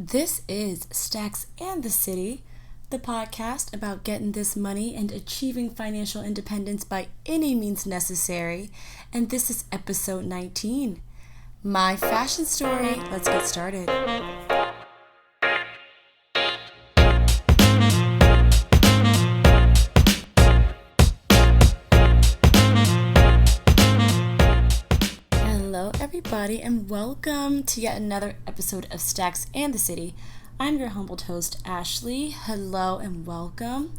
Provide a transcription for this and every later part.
This is Stacks and the City, the podcast about getting this money and achieving financial independence by any means necessary. And this is episode 19, my fashion story. Let's get started. Hello, everybody, and welcome to yet another episode of Stacks and the City. I'm your humbled host, Ashley. Hello and welcome.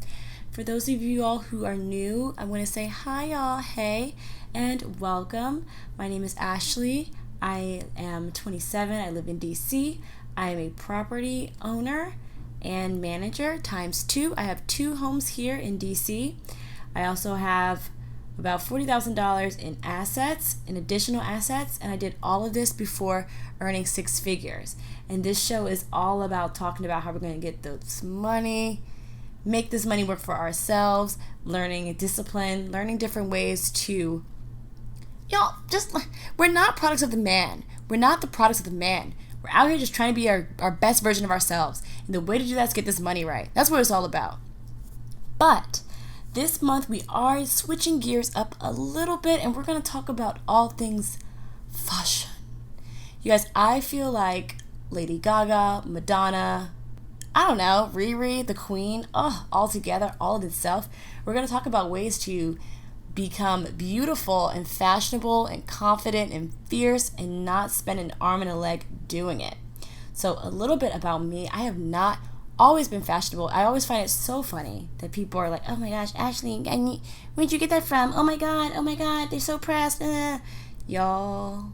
For those of you all who are new, I want to say hi, y'all. Hey, and welcome. My name is Ashley. I am 27. I live in DC. I am a property owner and manager times two. I have two homes here in DC. I also have about $40,000 in assets, in additional assets, and I did all of this before earning six figures. And this show is all about talking about how we're going to get this money, make this money work for ourselves, learning discipline, learning different ways to, we're not products of the man. We're not the products of the man. We're out here just trying to be our best version of ourselves. And the way to do that is get this money right. That's what it's all about. But this month, we are switching gears up a little bit, and we're going to talk about all things fashion. You guys, I feel like Lady Gaga, Madonna, I don't know, Riri, the Queen, all together, all in itself. We're going to talk about ways to become beautiful and fashionable and confident and fierce and not spend an arm and a leg doing it. So a little bit about me. I have not always been fashionable. I always find it so funny that people are like, oh my gosh, Ashley, where'd you get that from? Oh my god, they're so pressed. Y'all,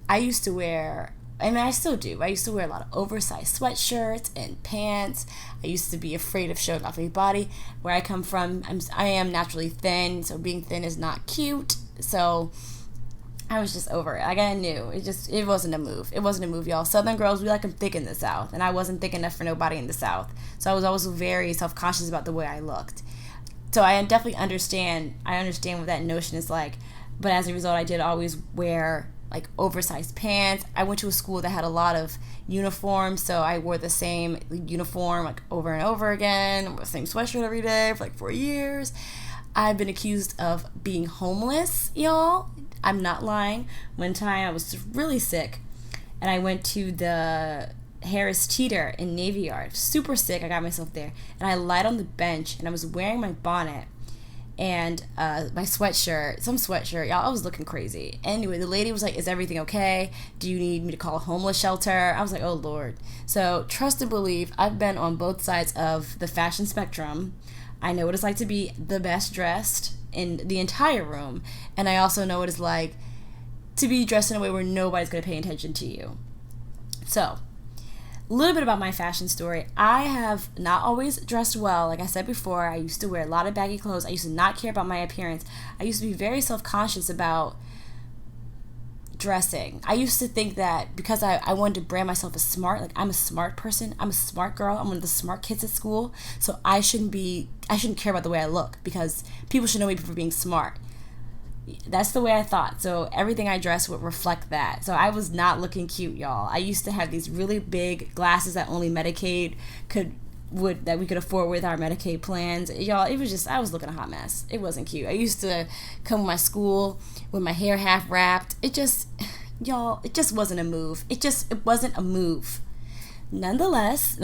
I still do. I used to wear a lot of oversized sweatshirts and pants. I used to be afraid of showing off my body. Where I come from, I am naturally thin, so being thin is not cute. So I was just over it. Like, I knew. It wasn't a move. It wasn't a move, y'all. Southern girls, we like them thick in the South. And I wasn't thick enough for nobody in the South. So I was always very self-conscious about the way I looked. So I definitely understand what that notion is like. But as a result, I did always wear, like, oversized pants. I went to a school that had a lot of uniforms. So I wore the same uniform, like, over and over again. I wore the same sweatshirt every day for, like, 4 years. I've been accused of being homeless, y'all. I'm not lying. One time I was really sick, and I went to the Harris Teeter in Navy Yard. Super sick. I got myself there, and I lied on the bench, and I was wearing my bonnet and my sweatshirt, some sweatshirt. Y'all, I was looking crazy. Anyway, the lady was like, is everything okay? Do you need me to call a homeless shelter? I was like, oh, Lord. So trust and believe, I've been on both sides of the fashion spectrum. I know what it's like to be the best dressed in the entire room, and I also know what it's like to be dressed in a way where nobody's going to pay attention to you. So, a little bit about my fashion story. I have not always dressed well. Like I said before, I used to wear a lot of baggy clothes. I used to not care about my appearance. I used to be very self-conscious about dressing. I used to think that because I wanted to brand myself as smart, like I'm a smart person, I'm a smart girl, I'm one of the smart kids at school, so I shouldn't care about the way I look because people should know me for being smart. That's the way I thought. So everything I dressed would reflect that. So I was not looking cute, y'all. I used to have these really big glasses that only Medicaid that we could afford with our Medicaid plans. Y'all, it was just, I was looking a hot mess. It wasn't cute. I used to come to my school with my hair half wrapped. It just wasn't a move. It wasn't a move. Nonetheless,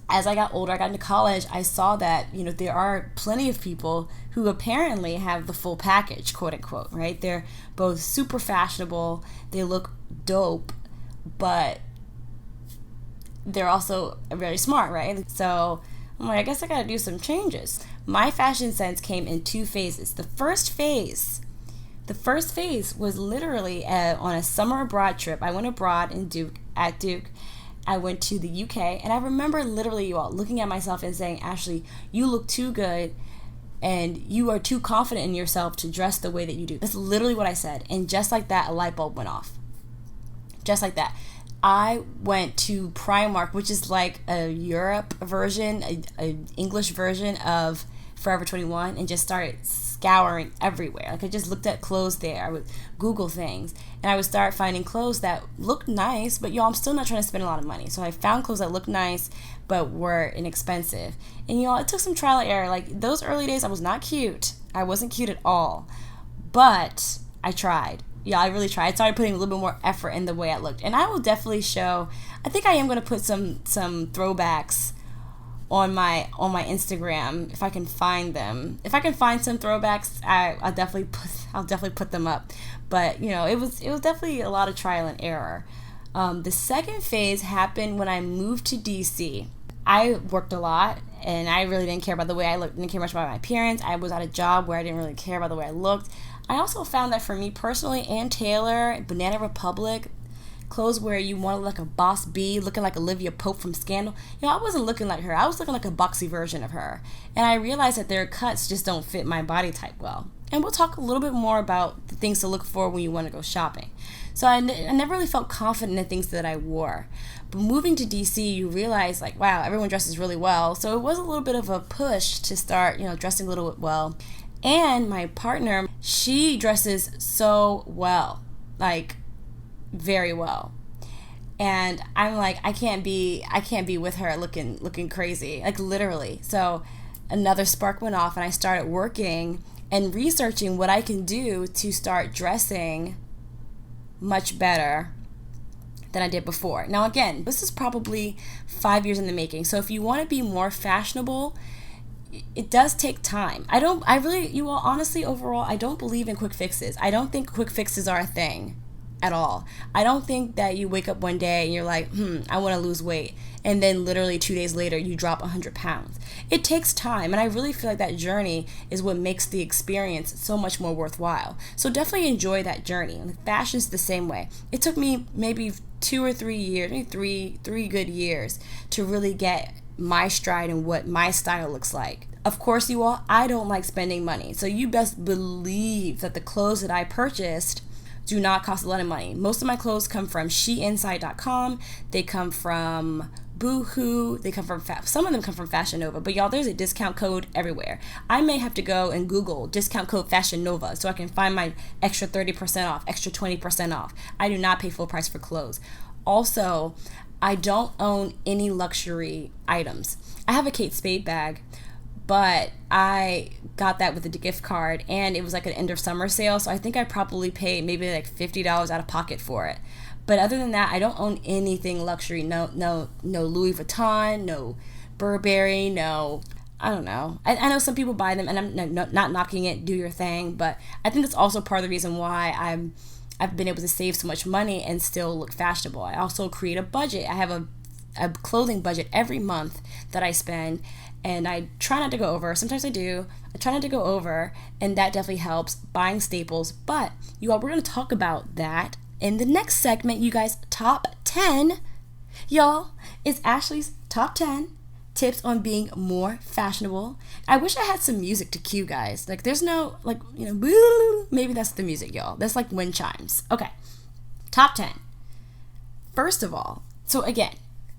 as I got older, I got into college, I saw that, there are plenty of people who apparently have the full package, quote unquote, right? They're both super fashionable, they look dope, but they're also very smart, right? So I'm like, I guess I gotta do some changes. My fashion sense came in two phases. The first phase was literally on a summer abroad trip. I went abroad at Duke. I went to the UK, and I remember literally you all looking at myself and saying, Ashley, you look too good and you are too confident in yourself to dress the way that you do. That's literally what I said. And just like that, a light bulb went off. Just like that. I went to Primark, which is like a Europe version, a English version of Forever 21 and just started scouring everywhere. Like I just looked at clothes there. I would Google things and I would start finding clothes that looked nice, but y'all, I'm still not trying to spend a lot of money. So I found clothes that looked nice but were inexpensive. And y'all, it took some trial and error. Like those early days, I was not cute. I wasn't cute at all. But I tried. Yeah, I really tried. I started putting a little bit more effort in the way I looked. And I will definitely show, I think I am going to put some throwbacks on my Instagram if I can find them. If I can find some throwbacks, I'll definitely put them up. But you know, it was definitely a lot of trial and error. The second phase happened when I moved to DC. I worked a lot and I really didn't care about the way I looked, didn't care much about my appearance. I was at a job where I didn't really care about the way I looked. I also found that for me personally, Ann Taylor, Banana Republic, clothes where you want to look like a boss bee, looking like Olivia Pope from Scandal. You know, I wasn't looking like her. I was looking like a boxy version of her. And I realized that their cuts just don't fit my body type well. And we'll talk a little bit more about the things to look for when you want to go shopping. So I never really felt confident in the things that I wore. But moving to DC, you realize like, wow, everyone dresses really well. So it was a little bit of a push to start, you know, dressing a little bit well. And my partner, she dresses so well, like very well. And I'm like, I can't be with her looking crazy, like literally. So another spark went off and I started working and researching what I can do to start dressing much better than I did before. Now again, this is probably 5 years in the making. So if you want to be more fashionable, it does take time. Honestly, overall, I don't believe in quick fixes. I don't think quick fixes are a thing at all. I don't think that you wake up one day and you're like, I want to lose weight. And then literally 2 days later, you drop 100 pounds. It takes time. And I really feel like that journey is what makes the experience so much more worthwhile. So definitely enjoy that journey. And fashion's the same way. It took me maybe 2 or 3 years, maybe three good years to really get my stride and what my style looks like. Of course, you all, I don't like spending money. So you best believe that the clothes that I purchased do not cost a lot of money. Most of my clothes come from SheInside.com. They come from Boohoo. They come from some of them come from Fashion Nova. But y'all, there's a discount code everywhere. I may have to go and Google discount code Fashion Nova so I can find my extra 30% off, extra 20% off. I do not pay full price for clothes. Also, I don't own any luxury items. I have a Kate Spade bag, but I got that with a gift card and it was like an end of summer sale. So I think I probably paid maybe like $50 out of pocket for it. But other than that, I don't own anything luxury. No Louis Vuitton, no Burberry, no, I don't know. I know some people buy them and I'm not knocking it, do your thing. But I think that's also part of the reason why I've been able to save so much money and still look fashionable. I also create a budget. I have a clothing budget every month that I spend. And I try not to go over. Sometimes I do. I try not to go over. And that definitely helps. Buying staples. But you all, we're going to talk about that in the next segment. You guys, top 10. Y'all, it's Ashley's top 10 tips on being more fashionable. I wish I had some music to cue, guys. Like there's no, like, you know, maybe that's the music, y'all. That's like wind chimes. Okay. Top 10. First of all, so again,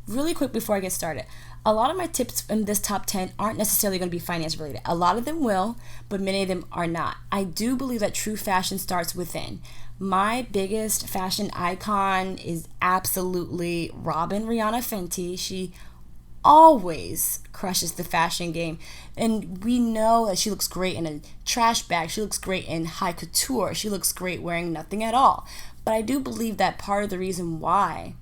really quick before I get started, a lot of my tips in this top 10 aren't necessarily going to be finance related. A lot of them will, but many of them are not. I do believe that true fashion starts within. My biggest fashion icon is absolutely Robin Rihanna Fenty. She always crushes the fashion game. And we know that she looks great in a trash bag. She looks great in high couture. She looks great wearing nothing at all. But I do believe that part of the reason why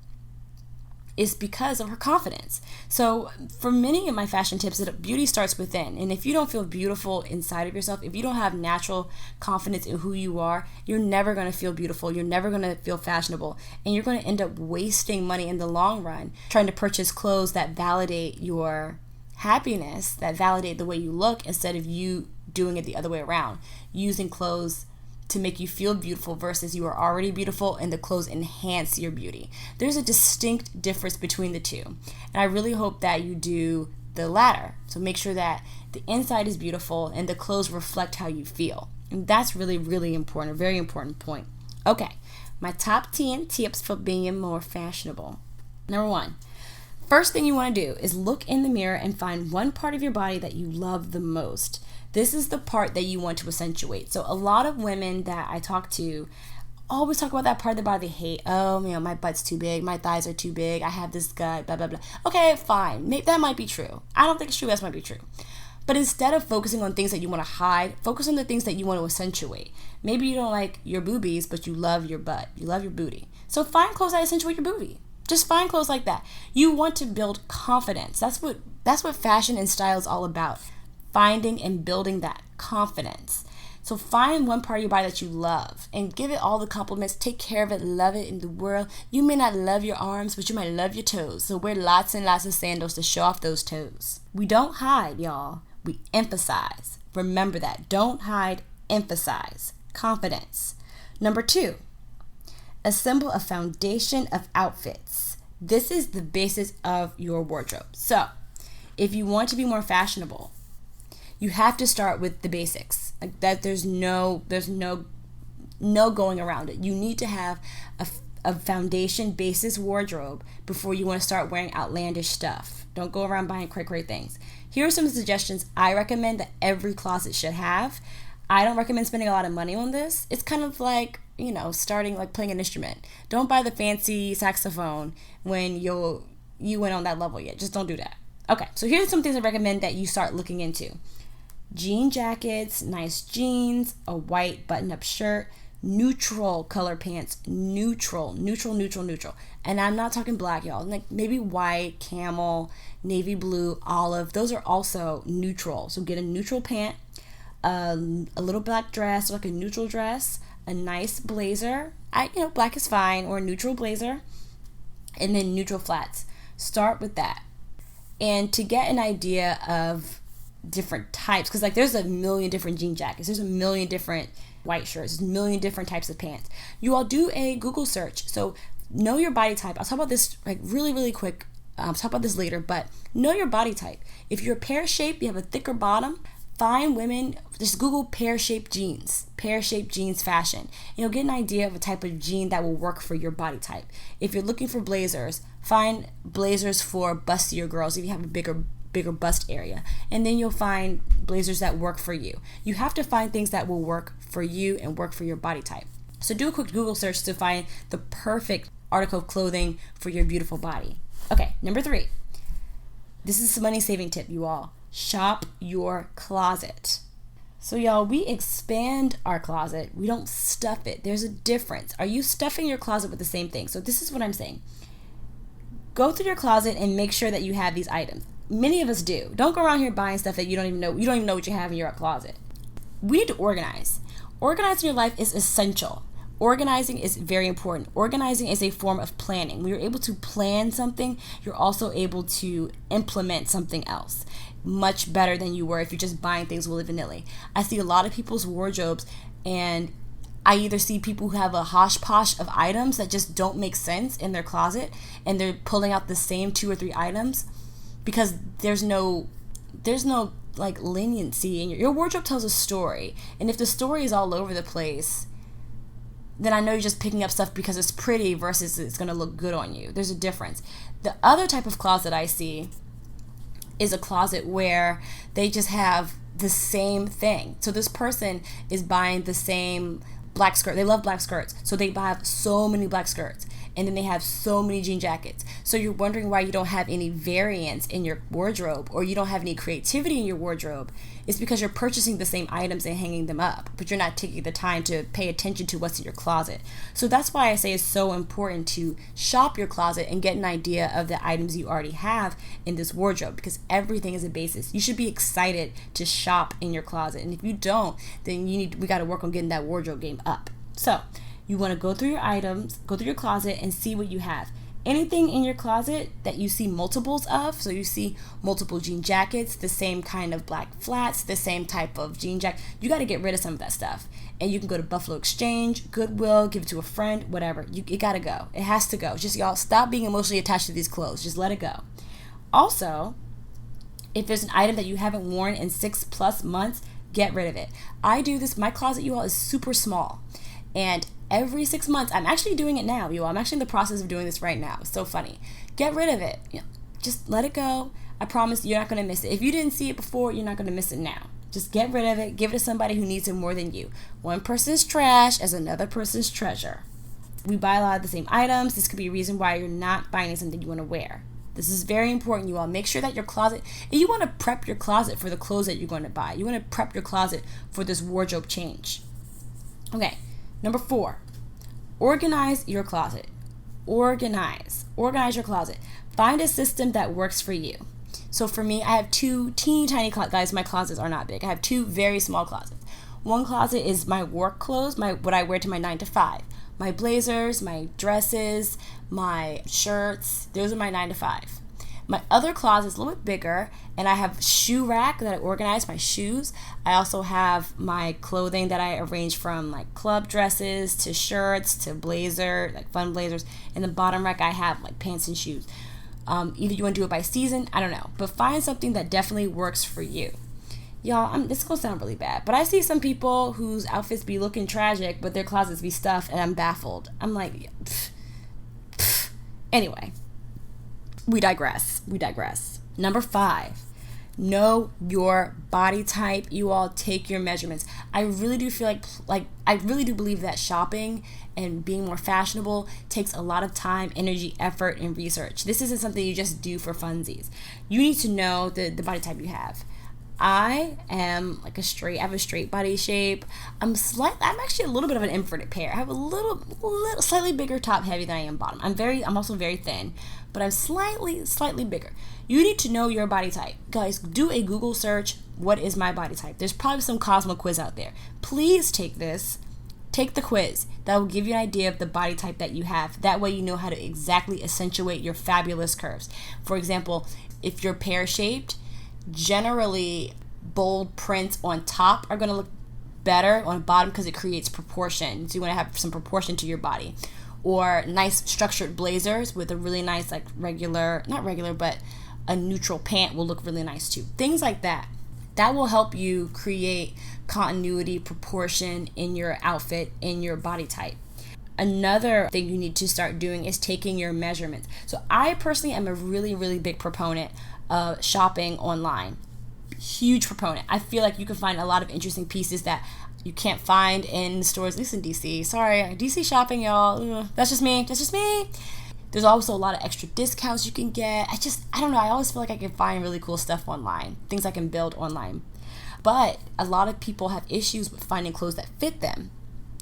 is because of her confidence. So for many of my fashion tips, beauty starts within. And if you don't feel beautiful inside of yourself, if you don't have natural confidence in who you are, you're never going to feel beautiful. You're never going to feel fashionable. And you're going to end up wasting money in the long run trying to purchase clothes that validate your happiness, that validate the way you look, instead of you doing it the other way around, using clothes to make you feel beautiful versus you are already beautiful and the clothes enhance your beauty. There's a distinct difference between the two. And I really hope that you do the latter. So make sure that the inside is beautiful and the clothes reflect how you feel. And that's really, really important, a very important point. Okay, my top 10 tips for being more fashionable. Number 1, First thing you want to do is look in the mirror and find one part of your body that you love the most. This is the part that you want to accentuate. So a lot of women that I talk to always talk about that part of the body they hate. Oh, my butt's too big, my thighs are too big, I have this gut, blah, blah, blah. Okay, fine. That might be true. I don't think it's true, that might be true. But instead of focusing on things that you want to hide, focus on the things that you want to accentuate. Maybe you don't like your boobies, but you love your butt. You love your booty. So find clothes that accentuate your booty. Just find clothes like that. You want to build confidence. That's what fashion and style is all about. Finding and building that confidence. So find one part of your body that you love and give it all the compliments. Take care of it, love it in the world. You may not love your arms, but you might love your toes. So wear lots and lots of sandals to show off those toes. We don't hide, y'all. We emphasize. Remember that. Don't hide, emphasize. Confidence. Number 2, assemble a foundation of outfits. This is the basis of your wardrobe. So if you want to be more fashionable, you have to start with the basics. Like that, there's no going around it. You need to have a foundation basis wardrobe before you want to start wearing outlandish stuff. Don't go around buying cray things. Here are some suggestions I recommend that every closet should have. I don't recommend spending a lot of money on this. It's kind of like, starting like playing an instrument. Don't buy the fancy saxophone when you went on that level yet. Just don't do that. Okay, so here's some things I recommend that you start looking into. Jean jackets, nice jeans, a white button-up shirt, neutral color pants, neutral. And I'm not talking black, y'all. Like maybe white, camel, navy blue, olive. Those are also neutral. So get a neutral pant, a little black dress, like a neutral dress, a nice blazer. Black is fine, or a neutral blazer, and then neutral flats. Start with that. And to get an idea of different types, because like there's a million different jean jackets, there's a million different white shirts, there's a million different types of pants. You all do a Google search. So know your body type. I'll talk about this like really quick. I'll talk about this later, but know your body type. If you're pear shaped, you have a thicker bottom, find women, just Google pear shaped jeans fashion. You'll get an idea of a type of jean that will work for your body type. If you're looking for blazers, find blazers for bustier girls if you have a bigger bust area, and then you'll find blazers that work for you. You have to find things that will work for you and work for your body type. So do a quick Google search to find the perfect article of clothing for your beautiful body. Okay, number 3. This is a money saving tip, you all. Shop your closet. So y'all, we expand our closet. We don't stuff it. There's a difference. Are you stuffing your closet with the same thing? So this is what I'm saying. Go through your closet and make sure that you have these items. Many of us do. Don't go around here buying stuff that you don't even know. You don't even know what you have in your closet. We need to organize. Organizing your life is essential. Organizing is very important. Organizing is a form of planning. When you're able to plan something, you're also able to implement something else much better than you were if you're just buying things willy-nilly. I see a lot of people's wardrobes, and I either see people who have a hodgepodge of items that just don't make sense in their closet, and they're pulling out the same 2 or 3 items because there's no like leniency in your wardrobe. Tells a story, and if the story is all over the place, then I know you're just picking up stuff because it's pretty versus it's going to look good on you. There's a difference. The other type of closet I see is a closet where they just have the same thing. So this person is buying the same black skirt. They love black skirts. So they buy so many black skirts. And then they have so many jean jackets. So you're wondering why you don't have any variance in your wardrobe, or you don't have any creativity in your wardrobe. It's because you're purchasing the same items and hanging them up, but you're not taking the time to pay attention to what's in your closet. So that's why I say it's so important to shop your closet and get an idea of the items you already have in this wardrobe, because everything is a basis. You should be excited to shop in your closet. And if you don't, then we got to work on getting that wardrobe game up. So you want to go through your items, go through your closet, and see what you have. Anything in your closet that you see multiples of, so you see multiple jean jackets, the same kind of black flats, the same type of jean jacket, you got to get rid of some of that stuff. And you can go to Buffalo Exchange, Goodwill, give it to a friend, whatever. It got to go. It has to go. Just y'all stop being emotionally attached to these clothes. Just let it go. Also, if there's an item that you haven't worn in 6+ months, get rid of it. I do this. My closet, you all, is super small. And every 6 months, I'm actually doing it now, you all. I'm actually in the process of doing this right now. It's so funny. Get rid of it. just let it go. I promise you're not going to miss it. If you didn't see it before, you're not going to miss it now. Just get rid of it. Give it to somebody who needs it more than you. One person's trash is another person's treasure. We buy a lot of the same items. This could be a reason why you're not finding something you want to wear. This is very important, you all. Make sure that your closet, and you want to prep your closet for the clothes that you're going to buy. You want to prep your closet for this wardrobe change. Okay, number 4, organize your closet. Organize your closet. Find a system that works for you. So for me, I have 2 teeny tiny closets. Guys, my closets are not big. I have 2 very small closets. One closet is my work clothes, what I wear to my 9 to 5. My blazers, my dresses, my shirts, those are my 9 to 5. My other closet is a little bit bigger, and I have shoe rack that I organize my shoes. I also have my clothing that I arrange from like club dresses to shirts to blazer, like fun blazers. In the bottom rack, I have like pants and shoes. Either you want to do it by season, I don't know. But find something that definitely works for you. Y'all, this is going to sound really bad, but I see some people whose outfits be looking tragic, but their closets be stuffed, and I'm baffled. I'm like, pff. Anyway, we digress. Number 5, know your body type. You all take your measurements. I really do feel like I really do believe that shopping and being more fashionable takes a lot of time, energy, effort, and research. This isn't something you just do for funsies. You need to know the body type you have. I am like I have a straight body shape. I'm actually a little bit of an inverted pear. I have a slightly bigger top heavy than I am bottom. I'm also very thin, but I'm slightly bigger. You need to know your body type. Guys, do a Google search. What is my body type? There's probably some Cosmo quiz out there. Please take this. Take the quiz. That will give you an idea of the body type that you have. That way you know how to exactly accentuate your fabulous curves. For example, if you're pear-shaped, generally bold prints on top are going to look better on bottom because it creates proportion. So you want to have some proportion to your body. Or nice structured blazers with a really nice like not regular, but a neutral pant will look really nice too. Things like that. That will help you create continuity, proportion in your outfit, in your body type. Another thing you need to start doing is taking your measurements. So I personally am a really, really big proponent of shopping online. Huge proponent. I feel like you can find a lot of interesting pieces that you can't find in stores, at least in DC. Sorry, DC shopping, y'all. That's just me. There's also a lot of extra discounts you can get. I don't know. I always feel like I can find really cool stuff online, things I can build online. But a lot of people have issues with finding clothes that fit them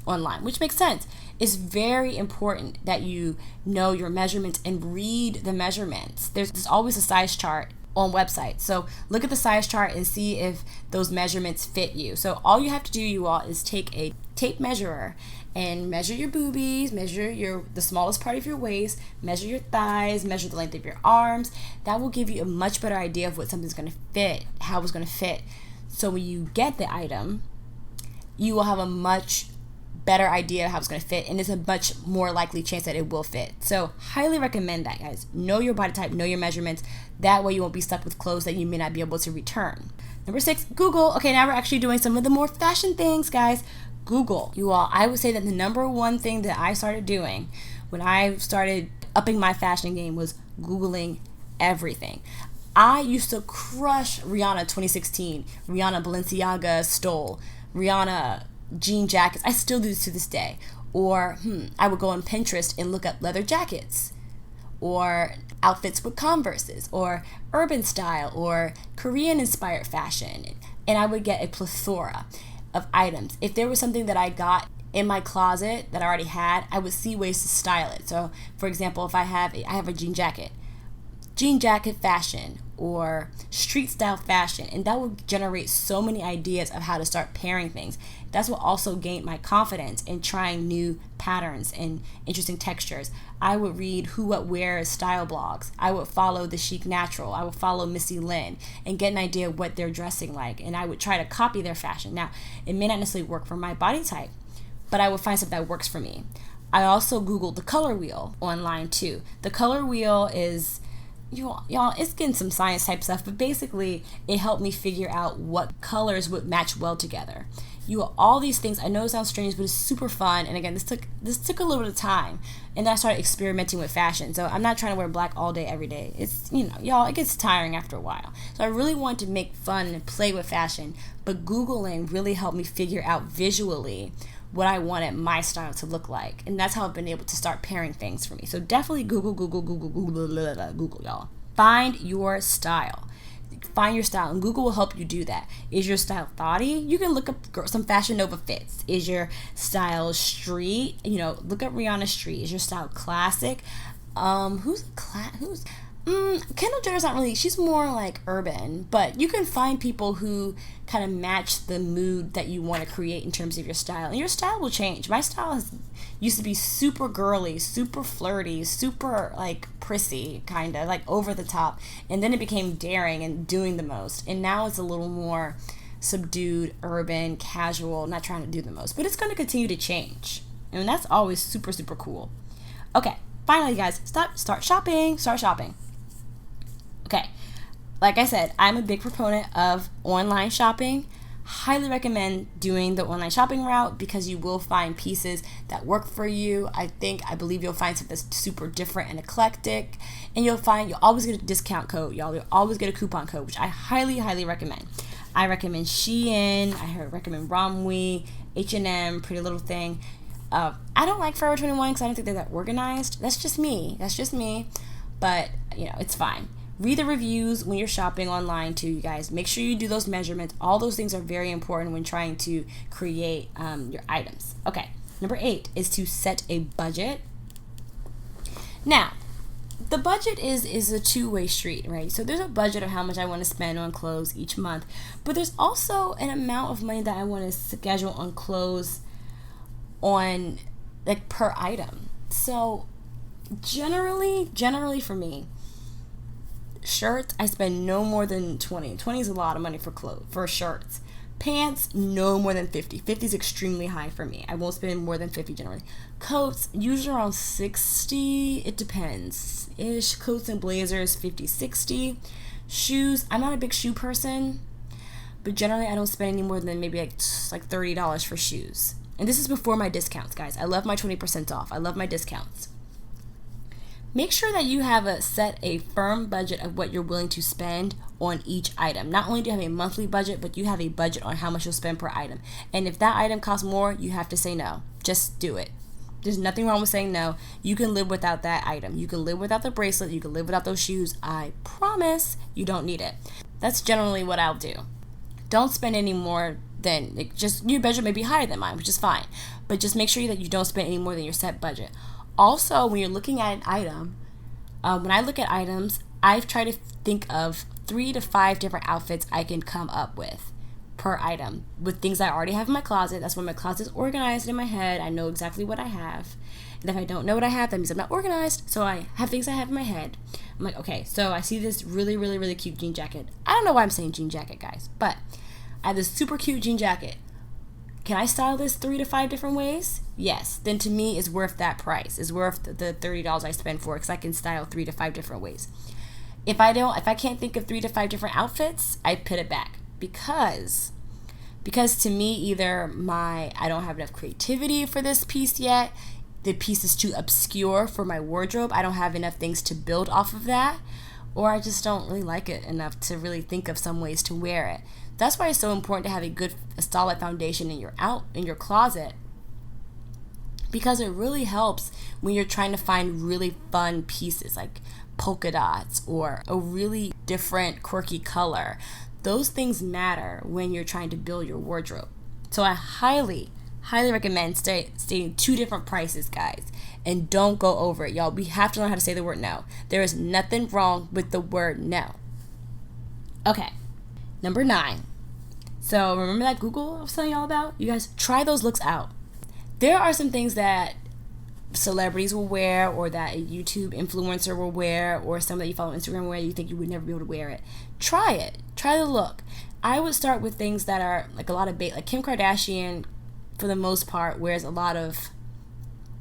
online, which makes sense. It's very important that you know your measurements and read the measurements. There's always a size chart on websites. So look at the size chart and see if those measurements fit you. So all you have to do, you all, is take a tape measurer and measure your boobies, measure the smallest part of your waist, measure your thighs, measure the length of your arms. That will give you a much better idea of what something's going to fit, how it's going to fit. So when you get the item, you will have a much better idea of how it's going to fit, and it's a much more likely chance that it will fit. So highly recommend that, guys. Know your body type, know your measurements. That way you won't be stuck with clothes that you may not be able to return. Number 6, Google. Okay, now we're actually doing some of the more fashion things, guys. Google. You all, I would say that the number one thing that I started doing when I started upping my fashion game was Googling everything. I used to crush Rihanna 2016, Rihanna Balenciaga stole, Rihanna jean jackets. I still do this to this day. Or I would go on Pinterest and look up leather jackets, or outfits with Converses, or urban style, or Korean inspired fashion, and I would get a plethora of items. If there was something that I got in my closet that I already had, I would see ways to style it. So for example, if I have a jean jacket fashion, or street style fashion, and that will generate so many ideas of how to start pairing things. That's what also gained my confidence in trying new patterns and interesting textures. I would read Who What Wear style blogs. I would follow The Chic Natural. I would follow Missy Lynn and get an idea of what they're dressing like, and I would try to copy their fashion. Now, it may not necessarily work for my body type, but I would find something that works for me. I also Googled the color wheel online too. The color wheel is, y'all, it's getting some science type stuff, but basically it helped me figure out what colors would match well together. all these things. I know it sounds strange, but it's super fun. And again, this took a little bit of time, and then I started experimenting with fashion. So I'm not trying to wear black all day every day. It's, y'all, it gets tiring after a while. So I really want to make fun and play with fashion, but Googling really helped me figure out visually what I wanted my style to look like. And that's how I've been able to start pairing things for me. So definitely Google, y'all. Find your style. Find your style, and Google will help you do that. Is your style thoughty? You can look up some Fashion Nova fits. Is your style street? Look up Rihanna Street. Is your style classic? Who's Kendall Jenner's not really, she's more like urban, but you can find people who kind of match the mood that you want to create in terms of your style, and your style will change. My style used to be super girly, super flirty, super like prissy, kind of like over the top, and then it became daring and doing the most, and now it's a little more subdued, urban, casual, not trying to do the most, but it's going to continue to change, and that's always super, super cool. Okay, finally guys, start shopping. Okay, like I said, I'm a big proponent of online shopping. Highly recommend doing the online shopping route because you will find pieces that work for you. I believe you'll find something that's super different and eclectic, and you'll always get a discount code, y'all. You'll always get a coupon code, which I highly, highly recommend. I recommend Shein. I recommend Romwe, H&M, Pretty Little Thing. I don't like Forever 21 because I don't think they're that organized. That's just me. But it's fine. Read the reviews when you're shopping online too, you guys. Make sure you do those measurements. All those things are very important when trying to create your items. Okay, number 8 is to set a budget. Now, the budget is a two-way street, right? So there's a budget of how much I want to spend on clothes each month, but there's also an amount of money that I want to schedule on clothes on like per item. So generally for me, shirts, I spend no more than 20. 20 is a lot of money for shirts. Pants, no more than 50. 50 is extremely high for me. I won't spend more than 50 generally. Coats, usually around 60. It depends. Coats and blazers, 50, 60. Shoes, I'm not a big shoe person, but generally I don't spend any more than maybe like $30 for shoes. And this is before my discounts, guys. I love my 20% off. I love my discounts. Make sure that you have set a firm budget of what you're willing to spend on each item. Not only do you have a monthly budget, but you have a budget on how much you'll spend per item. And if that item costs more, you have to say no. Just do it. There's nothing wrong with saying no. You can live without that item. You can live without the bracelet. You can live without those shoes. I promise you don't need it. That's generally what I'll do. Don't spend any more than, your budget may be higher than mine, which is fine. But just make sure that you don't spend any more than your set budget. Also, when you're looking at an item, when I look at items, I've tried to think of 3 to 5 different outfits I can come up with per item with things I already have in my closet. That's when my closet is organized in my head. I know exactly what I have. And if I don't know what I have, that means I'm not organized. So I have things I have in my head. I'm like, okay, so I see this really, really, really cute jean jacket. I don't know why I'm saying jean jacket, guys, but I have this super cute jean jacket. Can I style this 3 to 5 different ways? Yes. Then to me, it's worth that price. It's worth the $30 I spend for it because I can style 3 to 5 different ways. If I can't think of 3 to 5 different outfits, I put it back because to me, either I don't have enough creativity for this piece yet. The piece is too obscure for my wardrobe. I don't have enough things to build off of that, or I just don't really like it enough to really think of some ways to wear it. That's why it's so important to have a solid foundation in your closet, because it really helps when you're trying to find really fun pieces like polka dots or a really different quirky color. Those things matter when you're trying to build your wardrobe. So I highly recommend stating 2 different prices, guys, and don't go over it, y'all. We have to learn how to say the word no. There is nothing wrong with the word no. Okay. Number 9. So remember that Google I was telling y'all about? You guys try those looks out. There are some things that celebrities will wear, or that a YouTube influencer will wear, or some that you follow on Instagram wear, you think you would never be able to wear it. Try it. Try the look. I would start with things that are like a lot of like Kim Kardashian, for the most part, wears a lot of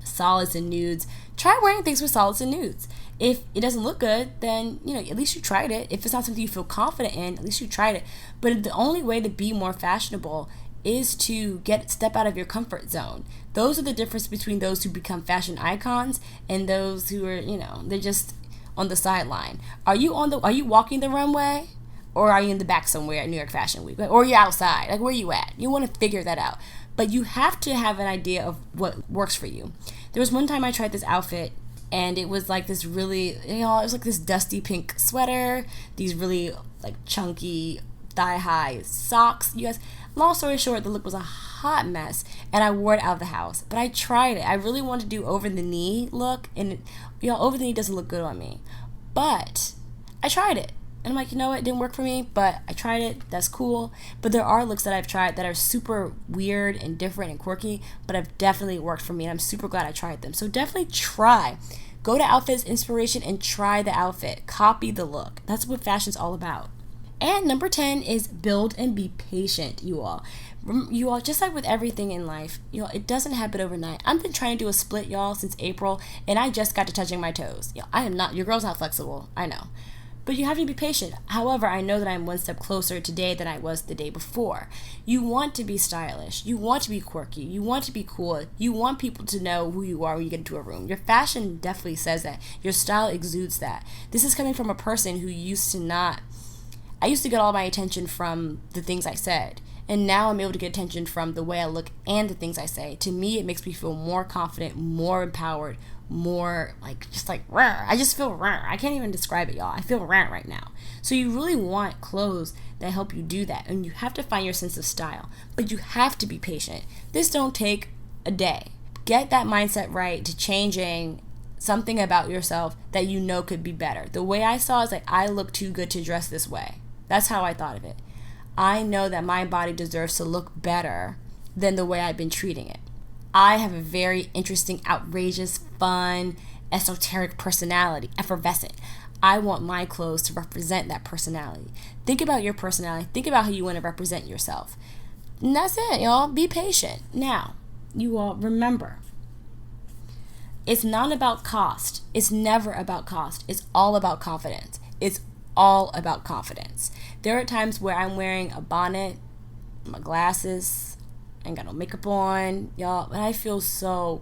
solids and nudes. Try wearing things with solids and nudes. If it doesn't look good, then, at least you tried it. If it's not something you feel confident in, at least you tried it. But the only way to be more fashionable is to step out of your comfort zone. Those are the difference between those who become fashion icons and those who are, they're just on the sideline. Are you walking the runway? Or are you in the back somewhere at New York Fashion Week? Or are you outside? Like, where are you at? You want to figure that out. But you have to have an idea of what works for you. There was one time I tried this outfit, and it was like this really, it was like this dusty pink sweater, these really like chunky thigh-high socks. You guys, long story short, the look was a hot mess, and I wore it out of the house. But I tried it. I really wanted to do over-the-knee look, and over-the-knee doesn't look good on me. But I tried it. And I'm like, it didn't work for me, but I tried it. That's cool. But there are looks that I've tried that are super weird and different and quirky, but have definitely worked for me, and I'm super glad I tried them. So definitely try. Go to Outfits Inspiration and try the outfit. Copy the look. That's what fashion's all about. And number 10 is build and be patient, you all. You all, just like with everything in life, it doesn't happen overnight. I've been trying to do a split, y'all, since April, and I just got to touching my toes. Your girl's not flexible. I know. But you have to be patient. However, I know that I'm one step closer today than I was the day before. You want to be stylish. You want to be quirky. You want to be cool. You want people to know who you are when you get into a room. Your fashion definitely says that. Your style exudes that. This is coming from a person who I used to get all my attention from the things I said. And now I'm able to get attention from the way I look and the things I say. To me, it makes me feel more confident, more empowered, more rare. I just feel rare. I can't even describe it, y'all. I feel rare right now. So you really want clothes that help you do that. And you have to find your sense of style. But you have to be patient. This don't take a day. Get that mindset right to changing something about yourself that could be better. The way I saw it is I look too good to dress this way. That's how I thought of it. I know that my body deserves to look better than the way I've been treating it. I have a very interesting, outrageous, fun, esoteric personality, effervescent. I want my clothes to represent that personality. Think about your personality. Think about how you want to represent yourself. And that's it, y'all. Be patient. Now, you all remember, it's not about cost. It's never about cost. It's all about confidence. It's all about confidence. There are times where I'm wearing a bonnet, my glasses, I ain't got no makeup on, y'all, but I feel so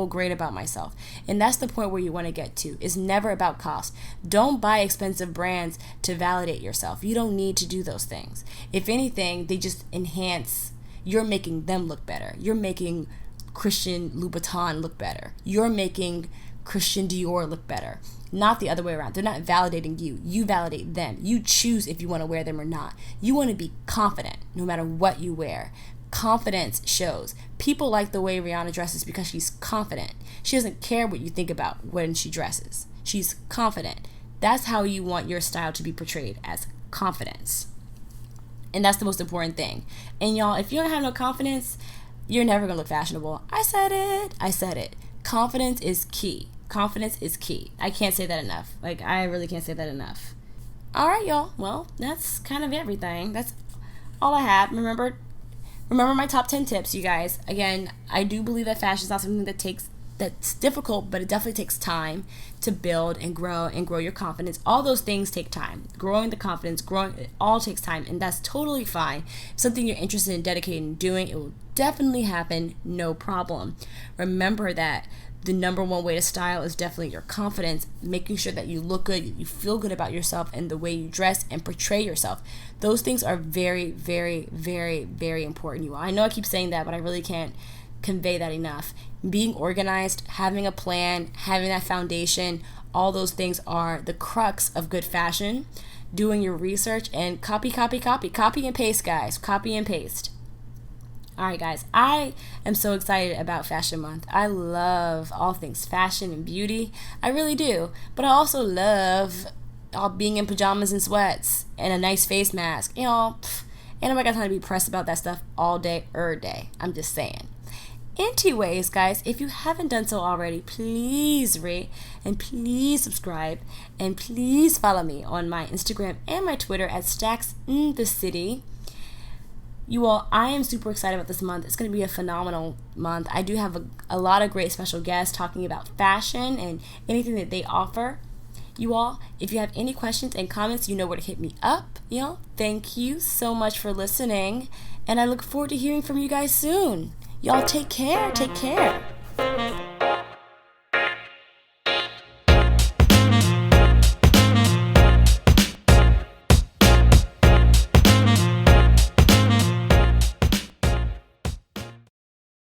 great about myself. And that's the point where you want to get to. It's never about cost. Don't buy expensive brands to validate yourself. You don't need to do those things. If anything, they just enhance. You're making them look better. You're making Christian Louboutin look better. You're making Christian Dior look better. Not the other way around. They're not validating you. You validate them. You choose if you want to wear them or not. You want to be confident no matter what you wear. Confidence shows. People like the way Rihanna dresses because she's confident. She doesn't care what you think about when she dresses. She's confident. That's how you want your style to be portrayed, as confidence. And that's the most important thing. And y'all, if you don't have no confidence, you're never going to look fashionable. I said it. Confidence is key. Confidence is key. I can't say that enough. I really can't say that enough. All right, y'all. Well, that's kind of everything. That's all I have. Remember my top 10 tips, you guys. Again, I do believe that fashion is not something that's difficult, but it definitely takes time to build and grow your confidence. All those things take time. Growing the confidence, it all takes time, and that's totally fine. If something you're interested in dedicating and doing, it will definitely happen, no problem. Remember that the number one way to style is definitely your confidence, making sure that you look good, you feel good about yourself and the way you dress and portray yourself. Those things are very, very, very, very important, you all. I know I keep saying that, but I really can't convey that enough. Being organized, having a plan, having that foundation, all those things are the crux of good fashion. Doing your research and copy and paste, guys. Copy and paste. All right, guys, I am so excited about Fashion Month. I love all things fashion and beauty. I really do. But I also love being in pajamas and sweats and a nice face mask. Ain't nobody got time to be pressed about that stuff all day, day. I'm just saying. Anyways, guys, if you haven't done so already, please rate and please subscribe and please follow me on my Instagram and my Twitter at Stacks in the City. You all, I am super excited about this month. It's going to be a phenomenal month. I do have a lot of great special guests talking about fashion and anything that they offer. You all, if you have any questions and comments, you know where to hit me up. Thank you so much for listening, and I look forward to hearing from you guys soon. Y'all take care. Take care.